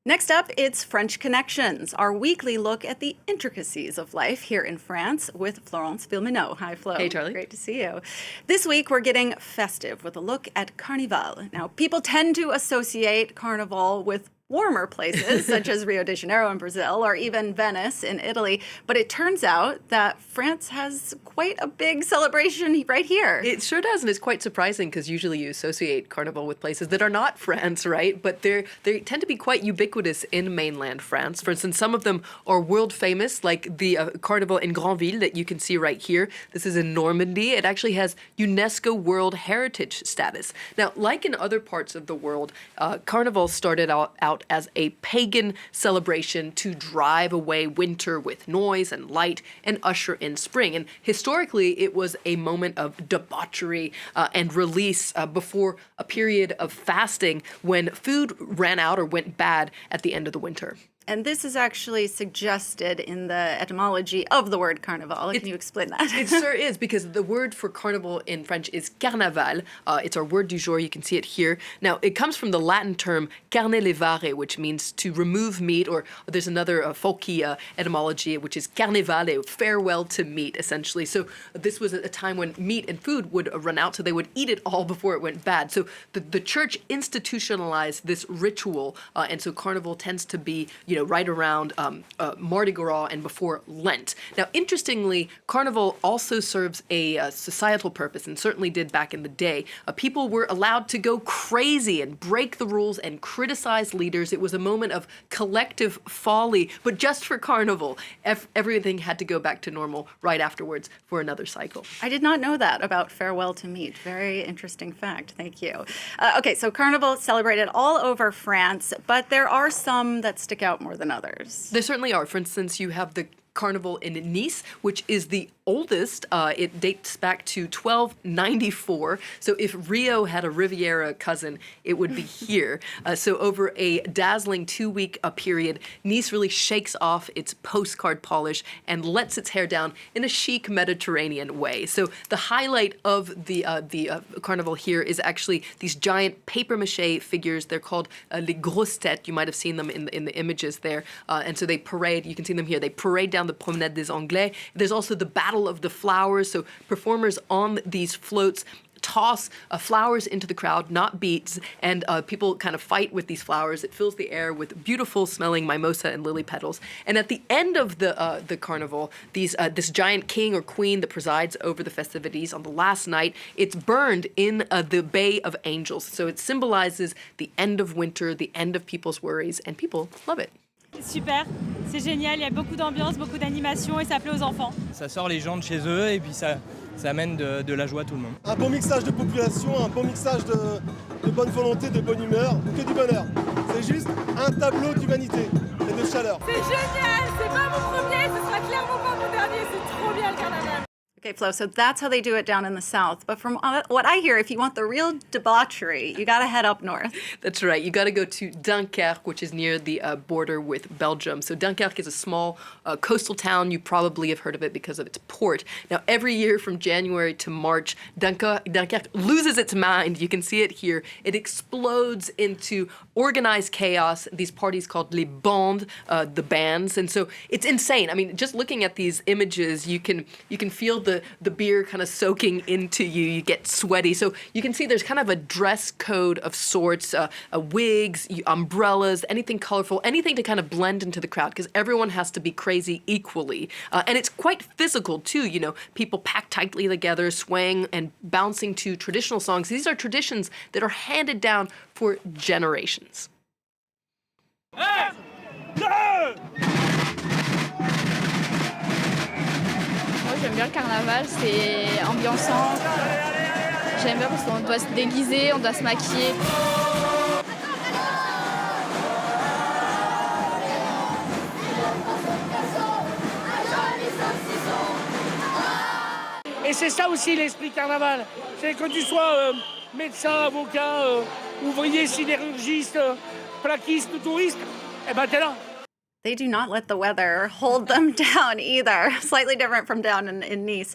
Next up, it's French Connections, our weekly look at the intricacies of life here in France with Florence Villeminot. Hi, Flo. Hey, Charlie. Great to see you. This week, we're getting festive with a look at Carnival. Now, people tend to associate Carnival with warmer places, such as Rio de Janeiro in Brazil or even Venice in Italy. But it turns out that France has quite a big celebration right here. It sure does, and it's quite surprising because usually you associate Carnival with places that are not France, right? But they tend to be quite ubiquitous in mainland France. For instance, some of them are world famous, like the Carnival in Granville that you can see right here. This is in Normandy. It actually has UNESCO World Heritage status. Now, like in other parts of the world, Carnival started out as a pagan celebration to drive away winter with noise and light and usher in spring. And historically, it was a moment of debauchery and release before a period of fasting when food ran out or went bad at the end of the winter. And this is actually suggested in the etymology of the word carnival. Can you explain that? It sure is, because the word for carnival in French is carnaval. It's our word du jour. You can see it here. Now, it comes from the Latin term carne levare, which means to remove meat, or there's another folky etymology, which is carnevale, farewell to meat, essentially. So this was a time when meat and food would run out, so they would eat it all before it went bad. So the church institutionalized this ritual, and so carnival tends to be, right around Mardi Gras and before Lent. Now, interestingly, Carnival also serves a societal purpose, and certainly did back in the day. People were allowed to go crazy and break the rules and criticize leaders. It was a moment of collective folly, but just for Carnival. Everything had to go back to normal right afterwards for another cycle. I did not know that about farewell to meat. Very interesting fact. Thank you. Okay, so Carnival is celebrated all over France, but there are some that stick out more than others. There certainly are. For instance, you have the Carnival in Nice, which is the oldest. It dates back to 1294. So if Rio had a Riviera cousin, it would be here. So over a dazzling 2-week period, Nice really shakes off its postcard polish and lets its hair down in a chic Mediterranean way. So the highlight of the Carnival here is actually these giant papier-mâché figures. They're called les grosses têtes. You might have seen them in the images there. And so they parade, you can see them here, they parade down the Promenade des Anglais. There's also the Battle of the Flowers. So performers on these floats toss flowers into the crowd, not beads, and people kind of fight with these flowers. It fills the air with beautiful smelling mimosa and lily petals. And at the end of the carnival, this giant king or queen that presides over the festivities on the last night, it's burned in the Bay of Angels. So it symbolizes the end of winter, the end of people's worries, and people love it. Super, c'est génial, il y a beaucoup d'ambiance, beaucoup d'animation et ça plaît aux enfants. Ça sort les gens de chez eux et puis ça amène de la joie à tout le monde. Un bon mixage de population, un bon mixage de bonne volonté, de bonne humeur, que du bonheur. C'est juste un tableau d'humanité et de chaleur. C'est génial, c'est pas mon premier, ce sera clairement pas mon dernier, c'est trop bien le carnaval. Okay, Flo, so that's how they do it down in the south. But from what I hear, if you want the real debauchery, you got to head up north. That's right. You got to go to Dunkirk, which is near the border with Belgium. So Dunkirk is a small coastal town. You probably have heard of it because of its port. Now, every year from January to March, Dunkirk loses its mind. You can see it here. It explodes into organized chaos. These parties called les bandes, the bands. And so it's insane. I mean, just looking at these images, you can feel the beer kind of soaking into you. You get sweaty. So you can see there's kind of a dress code of sorts, wigs, umbrellas, anything colorful, anything to kind of blend into the crowd, because everyone has to be crazy equally. And it's quite physical too, people packed tightly together, swaying and bouncing to traditional songs. These are traditions that are handed down for generations. Un, deux. Moi j'aime bien le carnaval, c'est ambiançant. J'aime bien parce qu'on doit se déguiser, on doit se maquiller. Et c'est ça aussi l'esprit carnaval. C'est que tu sois médecin, avocat, ouvrier, sidérurgiste, plaquiste, touriste, eh ben t'es là. They do not let the weather hold them down either. Slightly different from down in Nice.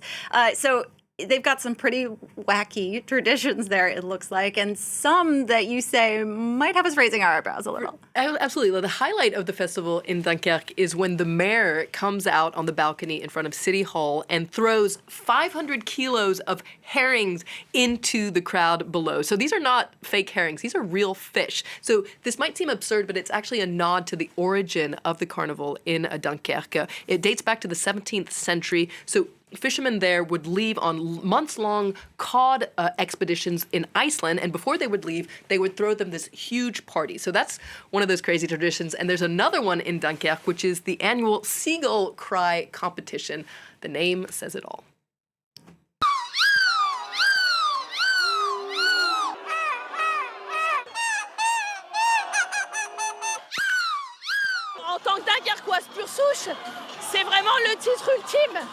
So they've got some pretty wacky traditions there, it looks like, and some that you say might have us raising our eyebrows a little. Absolutely. The highlight of the festival in Dunkirk is when the mayor comes out on the balcony in front of City Hall and throws 500 kilos of herrings into the crowd below. So these are not fake herrings. These are real fish. So this might seem absurd, but it's actually a nod to the origin of the carnival in Dunkirk. It dates back to the 17th century. So fishermen there would leave on months-long cod expeditions in Iceland, and before they would leave, they would throw them this huge party. So that's one of those crazy traditions. And there's another one in Dunkirk, which is the annual seagull cry competition. The name says it all. En tant que Dunkerquoise pure souche, c'est vraiment le titre ultime.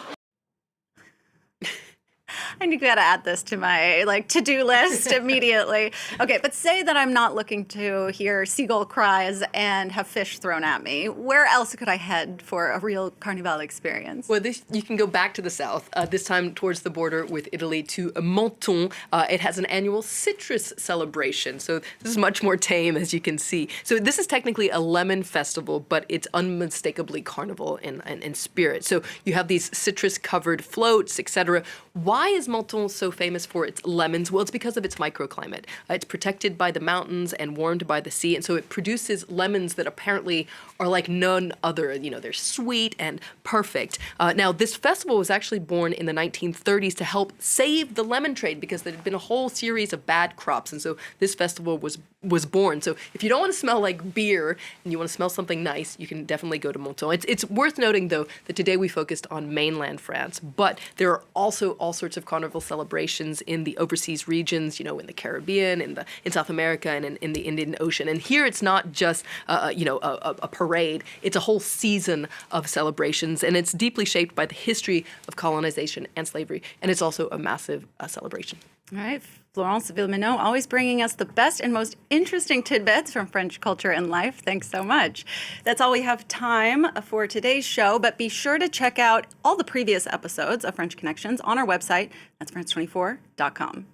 I need to add this to my to-do list immediately. Okay, but say that I'm not looking to hear seagull cries and have fish thrown at me. Where else could I head for a real Carnival experience? Well, you can go back to the south, this time towards the border with Italy to Menton. It has an annual citrus celebration, so this is much more tame, as you can see. So this is technically a lemon festival, but it's unmistakably carnival in spirit. So you have these citrus-covered floats, etc. Why is Menton so famous for its lemons? Well, it's because of its microclimate. It's protected by the mountains and warmed by the sea, and so it produces lemons that apparently are like none other. They're sweet and perfect. Now, this festival was actually born in the 1930s to help save the lemon trade because there had been a whole series of bad crops, and so this festival was born. So if you don't want to smell like beer and you want to smell something nice, you can definitely go to Menton. It's worth noting, though, that today we focused on mainland France, but there are also all sorts of carnival celebrations in the overseas regions, in the Caribbean, in South America, and in the Indian Ocean. And here it's not just a parade; it's a whole season of celebrations, and it's deeply shaped by the history of colonization and slavery. And it's also a massive celebration. All right, Florence Villeminot, always bringing us the best and most interesting tidbits from French culture and life. Thanks so much. That's all we have time for today's show, but be sure to check out all the previous episodes of French Connections on our website. That's France24.com.